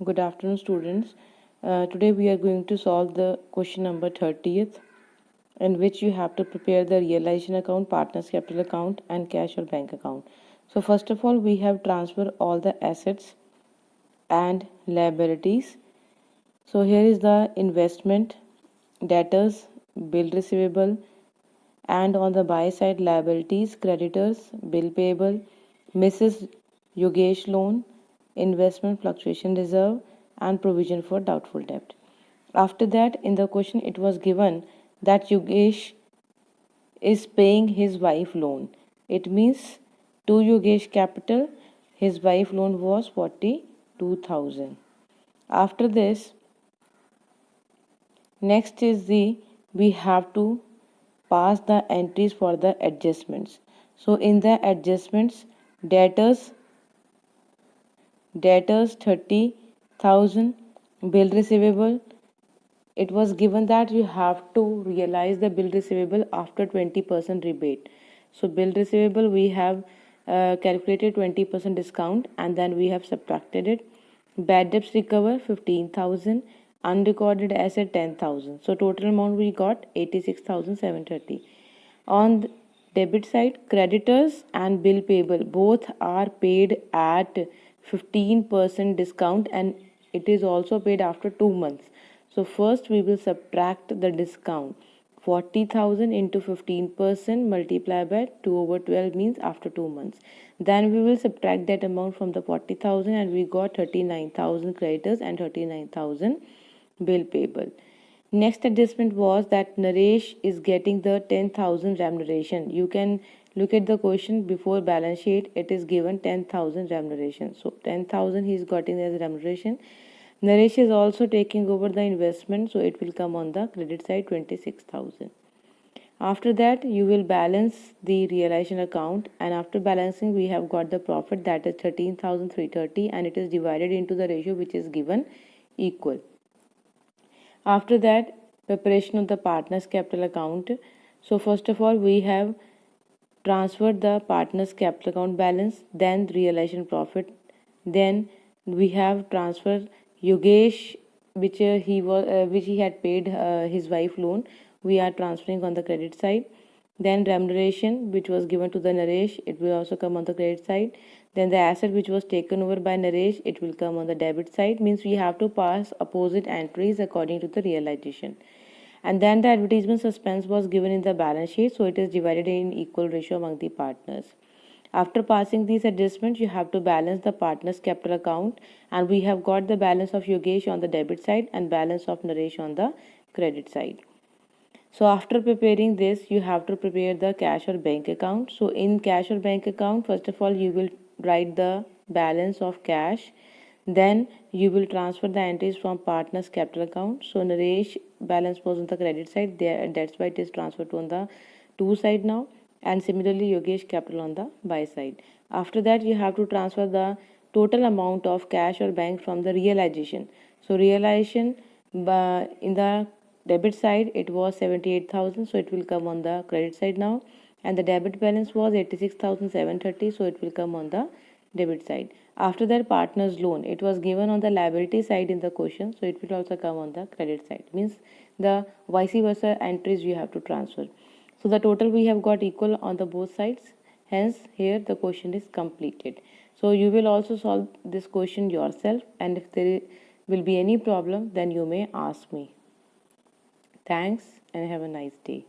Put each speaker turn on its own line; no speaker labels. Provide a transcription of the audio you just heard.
Good afternoon, students. Today we are going to solve the question number 30th, in which you have to prepare the realization account, partners capital account, and cash or bank account. So first of all, we have transfer all the assets and liabilities. So here is the investment, debtors, bill receivable, and on the buy side liabilities, creditors, bill payable, Mrs. Yogesh loan, investment fluctuation reserve, and provision for doubtful debt. After that, in the question, it was given that Yogesh is paying his wife loan. It means to Yogesh capital, his wife loan was 42,000. After this, next is the we have to pass the entries for the adjustments. So in the adjustments, debtors 30,000, bill receivable, it was given that you have to realize the bill receivable after 20% rebate. So bill receivable we have calculated 20% discount and then we have subtracted it. Bad debts recover 15,000, unrecorded asset 10,000. So total amount we got 86,730. On the debit side, creditors and bill payable both are paid at 15% discount and it is also paid after 2 months. So first we will subtract the discount. 40,000 into 15% multiplied by 2/12 means after 2 months. Then we will subtract that amount from the 40,000 and we got 39,000 creditors and 39,000 bill payable. Next adjustment was that Naresh is getting the 10,000 remuneration. You can look at the question before balance sheet. It is given 10,000 remuneration. So 10,000 he is getting as remuneration. Naresh is also taking over the investment, so it will come on the credit side 26,000. After that, you will balance the realization account, and after balancing, we have got the profit that is 13,330, and it is divided into the ratio which is given equal. After that, preparation of the partners capital account. So first of all, we have transferred the partners capital account balance, then realization profit, then we have transferred Yogesh which he had paid his wife loan. We are transferring on the credit side. Then remuneration which was given to the Naresh, it will also come on the credit side. Then the asset which was taken over by Naresh, it will come on the debit side. Means we have to pass opposite entries according to the realization. And then the advertisement suspense was given in the balance sheet, so it is divided in equal ratio among the partners. After passing these adjustments, you have to balance the partners capital account, and we have got the balance of Yogesh on the debit side and balance of Naresh on the credit side. So after preparing this, you have to prepare the cash or bank account. So in cash or bank account, first of all, you will write the balance of cash. Then you will transfer the entries from partners capital account. So Naresh balance was on the credit side there, that's why it is transferred on the to side now. And similarly, Yogesh capital on the buy side. After that, you have to transfer the total amount of cash or bank from the realization. So realization in the debit side it was 78,000, so it will come on the credit side now, and the debit balance was 86,730, so it will come on the debit side. After that, partners loan, it was given on the liability side in the question, so it will also come on the credit side. Means the vice versa entries you have to transfer. So the total we have got equal on the both sides, hence here the question is completed. So you will also solve this question yourself, and if there will be any problem then you may ask me. Thanks and have a nice day.